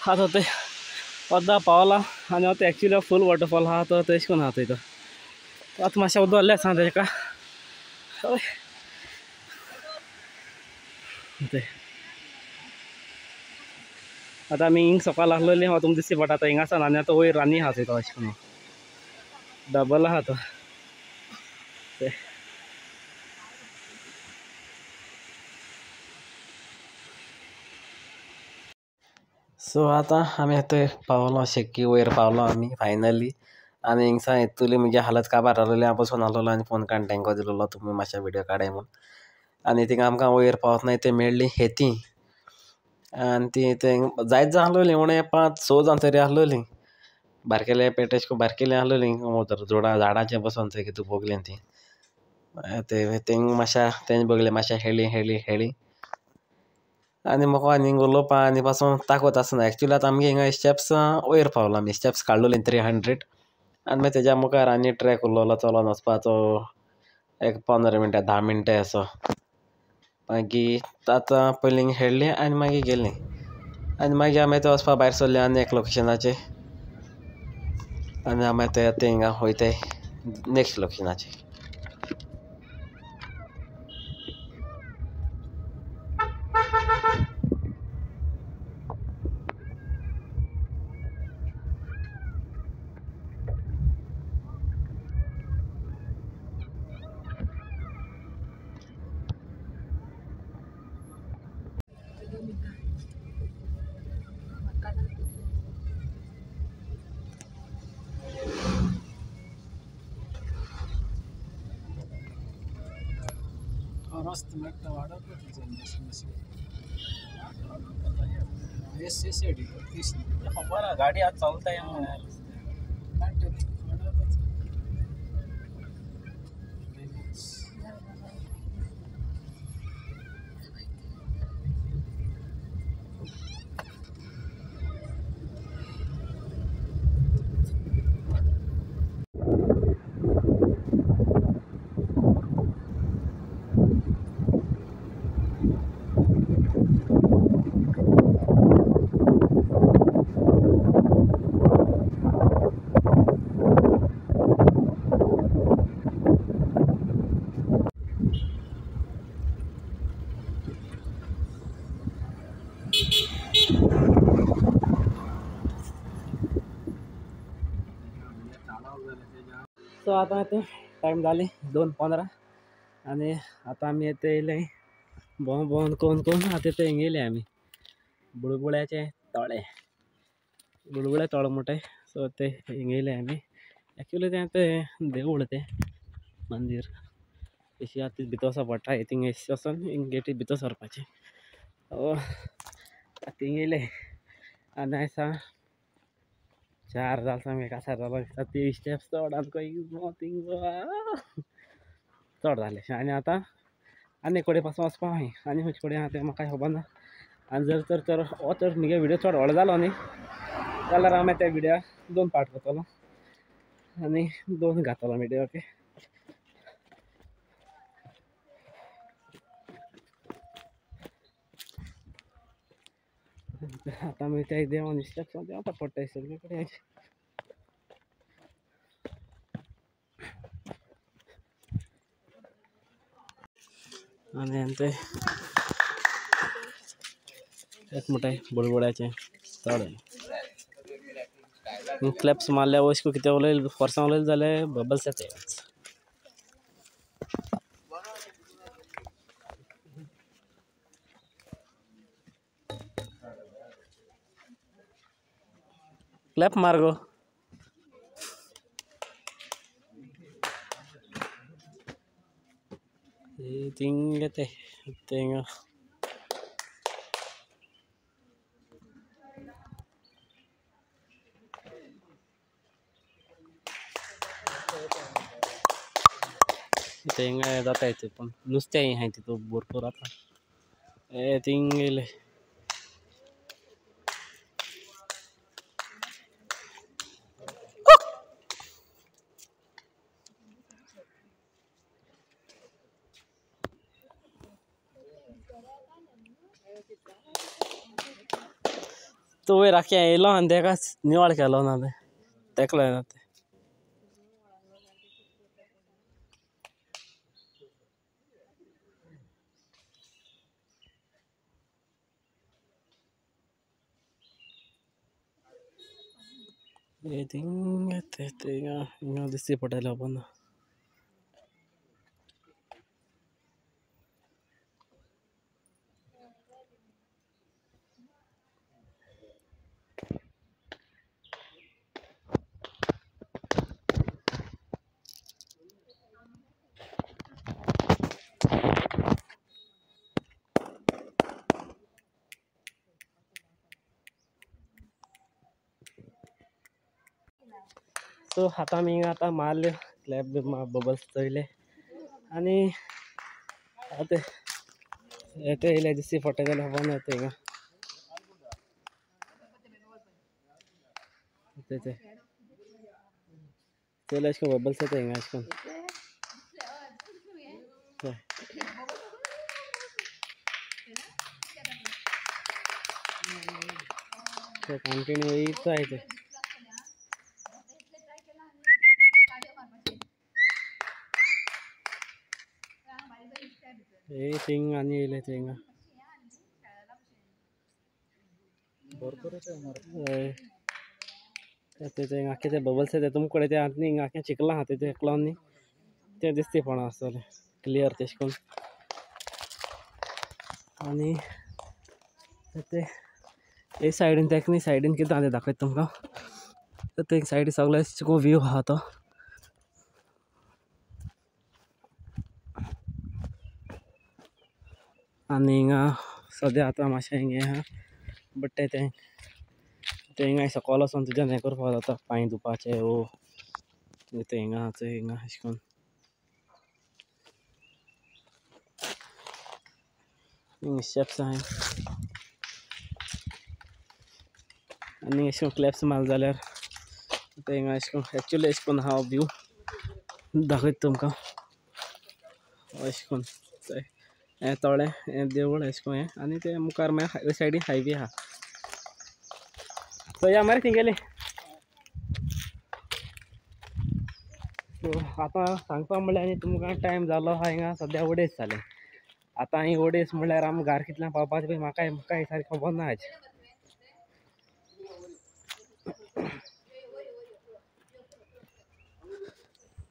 आता ते अर्दा पावला आनी आता एक्चुअली फूल वॉटरफॉल आहा तो तेश कोन आहा थंय आतां मातशें उदक आहलें आसा तेका हय ते आतां आमी हिंग सकयल आहलोलीं हांव तुमकां दिसती पडटा आतां हिंग आसा आनी आतां वयर रानी आहा थंय तो अशें करून डबल आहा तो ते सो आतां आमी थंय पावलो शेक्की वयर पावलो आमी फायनली आनी हिंगसा येतुली म्हजी हालत काबार जालोली हांव बसून आहलोलो आनी फोन काडून तेंको दिलोलो तुमी मातशे व्हिडिओ काडाय म्हूण आनी थिंगा आमकां वयर पावतना थंय मेळ्ळी हेती आनी ती थंय जायत जाण आहलोलीं उणें 5-6 जाण तरी आहलोलीं बारकेले पेटेश को बारकेलीं आहलोलीं झाडाचेर बसोन थंय कितें बोगलीन तीं ते थिंग मातशें तेंच बोगले मातशें हेळी आनी म्हाका आनी उलोवपा आनी पासून ताकत आसना एक्चुअली आतां आमगे हिंगा स्टेप्स वयर पावला आमी स्टेप्स काडलोलीं 300 आनी मागीर तेज्या मुखार आनी ट्रॅक उरलोलो चलोन वचपाचो एक 15 मिनटां 10 मिनटां असो मागीर आतां पयलीं हेळ्ळी आनी मागीर गेलीं आनी मागीर आमी थंय वचपा भायर सरलीं आनी एक लोकेशनाचेर आनी आमी थंय हिंगा वयताय नेक्स्ट लोकेशनाचेर रस्ते मेट्टा वाडत एस खबर गाडी आज चलताय सो आतां येते टायम जाली 2:15 आनी आतां आमी येते येयले भोंवन कोन्न आतां येते हिंग येयले आमी बुळबुळ्याचे तळे म्हणटाय सो ते हिंग येयले आमी एक्चुअली तें देवूळ तें मंदीर अशी आतां भितर वचपा पडटा थिंग अशी वचोन हिंग गेटी भितर सरपाचें थिंग येयले आनी आयसा 4 जाल सामके कासार जालो ती स्टेप्स चड आमकां थिंग चड जालें आनी आतां आनी एक कडेन पासून वचपा आनी खंयचे कडेन आहा तें म्हाका खबर ना आनी जर हो तर म्हगे व्हिडिओ चड व्हडलो जालो न्ही जाल्यार हांव त्या व्हिडियोक 2 पार्ट करतलो आनी 2 घातलो व्हिडिओ ओके आतां आमी त्या देवान स्टेप्स देंवपा पडटा सगळे कडेन आनी ते एक म्हणटाय बुळबुळ्याचें तळें क्लॅप्स मारल्या वयस कितें उलयलें फोर्सान उलयलें जाल्यार बबल्स येताय क्लॅप मार गो थिंग येताय थिंग थिंग जाता येते पूण नुस्तें हाय तितून भरपूर आतां थिंग येयले तो वयर आख्या येयलो आनी तेका निवळ केलो ना तेका लागून ते हिंगा दिसती पडटलें पण सो आतां आमी आतां मारल्यो क्लॅप बबल्स चोयले आनी आतां येते येयले दिसती पडटा जाल्यार खबर ना हिंगा ते चोयले अशें करून बबल्स येता हिंगा अशें करून कंटिन्यू येयच जाय ते हे थिंग आनी येयले ते हिंगा ते आख्खे ते बबल्स येता तुमचे कडेन ते आतां न्ही हिंगा आख्खें चिकलां आहा ते एकलो न्ही ते दिसती पडना आसतलें क्लियर तेशें करून आनी ते हे सायडीन तेका न्ही सायडीन कितें आहा तें दाखयता तुमकां ते सायडीन सगळो व्यू आहा तो आनी हिंगा सद्या आतां मातशें हिंग हें आहा बट ते हिंगा सकयल वचोन तुज्यान हें करपा जाता पांय धुवपाचे वो ते हिंगा आहा चोय हिंगा अशें करून हिंगा स्टेप्स आहाय आनी अशें करून क्लॅप्स मारले जाल्यार ते हिंगा अशें करून एक्चुली अशें करून आहा व्यू दाखयता तुमकां अशें करून हें तळें हें देवूळ अशें करून हें आनी ते मुखार मागीर हे सायडीन हायवे आहा सो या मरे थिंगेली सो आतां सांगपा म्हणल्यार आनी तुमकां टायम जालो आहा हिंगा सद्या अडेज जाले आतां ही अडेज म्हणल्यार आमी घरा कितल्यां पावपाचें पळय म्हाकाय सारकें खबर ना आज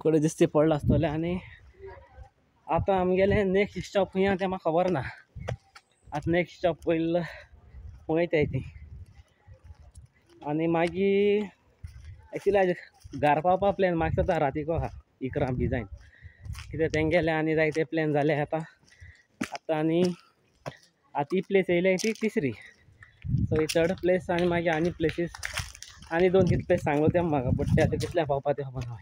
कडेन दिसती पडला आसतलें आनी आतां आमगेलें नेक्स्ट स्टॉप खंय आहा तें म्हाका खबर ना आतां नेक्स्ट स्टॉप पयलीं पळयताय ती आनी मागीर एक्चुली आज घरा पावपा प्लॅन म्हाका जाता रातीको आहा इकरां बी जायन कित्याक तेंगेले आनी जायते प्लॅन जाले आतां आनी आतां ही प्लेस येयले ती तिसरी सो ही थर्ड प्लेस आनी मागीर आनी प्लेसीस आनी दोन कितें प्लेस सांगलो ते म्हाका बट ते आतां कितल्या पावपा ते खबर ना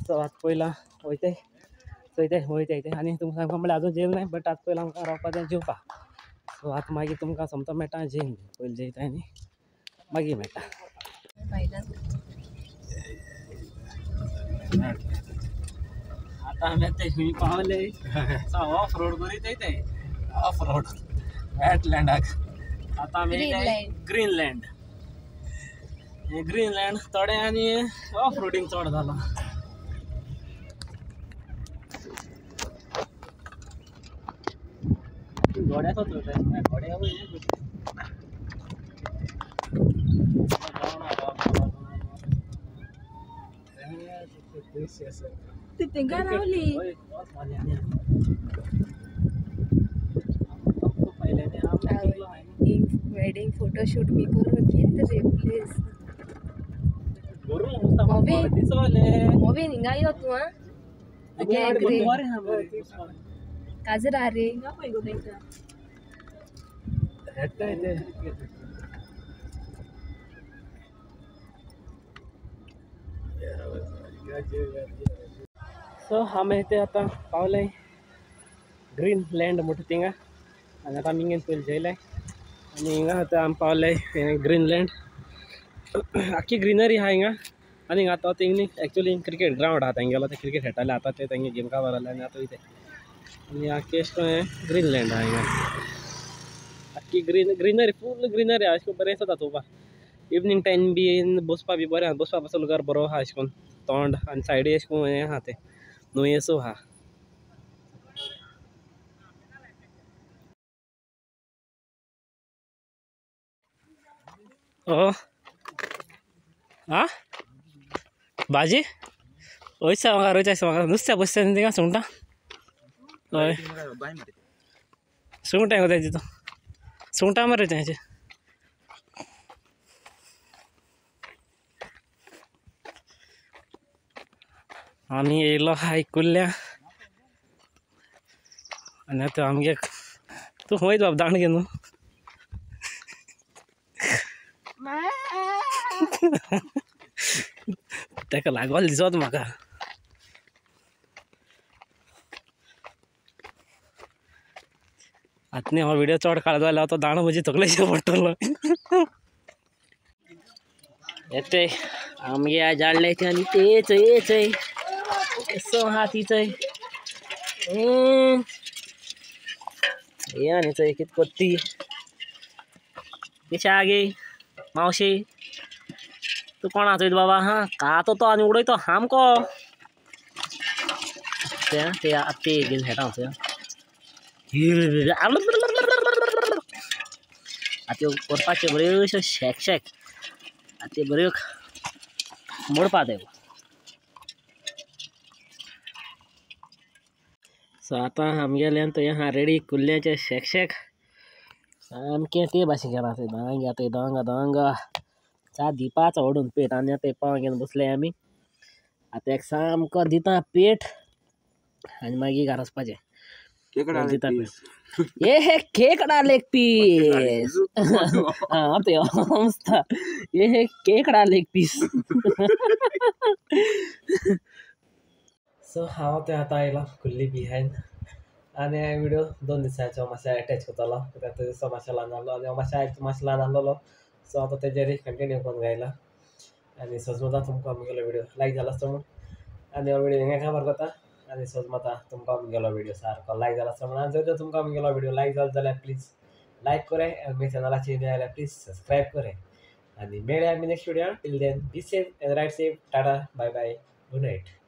सो आतां पयलां वयताय चोयताय वयताय ते आनी तुमकां सांगपा म्हणल्यार आजून जेवल नाय बट आतां पयलां आमकां रावपा जाय जेवपा सो आतां मागीर तुमकां सोमतो मेळटा जेवन पयलीं जेयताय आनी मागीर मेळटा आतां आमी आतां खंय पावले ऑफ रोड करीत येताय ऑफ रोड वेटलँडाक आतां आमी ग्रीनलँड हे ग्रीनलँड थोडे आनी ऑफ रोडींग चड जाला घोड्याचो घोड्या तिथे रावली वेडिंग फोटोशूट भी करो रे प्लीज मोवी निघायो तू काजरा रे सो आमी ते आतां पावले ग्रीनलँड म्हणटा थिंगा आनी आतां आमी हिंगेन पयलीं जेयले आनी हिंगा आतां आमी पावले ग्रीनलँड आख्खी ग्रीनरी आहा हिंगा आनी हिंगा आतां थिंग एक्चुली क्रिकेट ग्रावंड आहा तेंगेलो ते क्रिकेट खेळटाले आतां ते तेंगे गेम काबार जाले आनी आतां वयताय आनी आख्खें अशें करून हें ग्रीनलँड आहा हिंगा की ग्रीनरी फूल ग्रीनरी अशें करून बरें दिसता चोवपाक इवनिंग टायम बी बसपा बी बरें आहा बसपा पासून घर बरो आहा अशें करून तोंड आनी सायडी अशें करून हें आहा तें न्हंयेसो आहा आं भाजी वयसा म्हाका रोयचा म्हाका नुस्त्या बसता थिंगा सुंगटां हय सुंगटां गो तेजी तो सुंगटां मरे तेंचे आमी येयलो हाय कुल्ल्या आनी आतां आमगे तूं खंय बाब दांड घे न्हू तेका लागोल दिसत म्हाका आतां न्ही हो व्हिडिओ चड काळ जाल्यार तो दांड म्हजी तकलेचेर पडटलो येते आमगे आज जाडल्याचे आनी ते चंय चंय कसो आहा ती चंय हे आनी चंय कित कोत्ती कशें आहा गे मावशे तूं कोणा चोयत बाबा हा खातो तो आनी उडयतो सामको ते ते ते घेवन खेळटा हांव आतां करपाचे बऱ्योश्यो शेक शेक आतां बऱ्यो मोडपा तें सो आतां आमगेल्यान थंय आहा रेडी कुल्ल्याचे शेक शेक सामकें ते भाशेन केलां तें दांग आतां दांग दांग चा दिवपाचो ओडून पेट आनी आतां पाव घेवन बसले आमी आतां एक सामको दिता पेट आनी मागीर घरा वचपाचें दिता पेट ये हे केकडा लेग पीस हाँ ते मस्त ये हे केकडा लेग पीस सो हांव ते आतां आयला कुल्ली बिहायंड आनी हांवें व्हिडिओ 2 दिसांचो मातशें एटॅच करतलो कित्याक तो दिसो मातशें ल्हान आहलो आनी हांव मातशें ल्हान आहलोलो सो आतां तेजेर कंटिन्यू करून गायला आनी सजमता तुमकां आमगेलो व्हिडिओ लायक जाला आसता म्हूण आनी हो व्हिडिओ हिंगा काबार करता आनी सजमता तुमकां आमगेलो व्हिडिओ सारको लायक जाला आसता म्हूण आनी जर तुमकां आमगेलो व्हिडिओ लायक जालो जाल्यार प्लीज लायक करें आनी आमगे चॅनलाचेर नवे जाल्यार प्लीज सबस्क्रायब करें आनी मेळया आमी next video till then be safe and right safe ta ta bye bye good night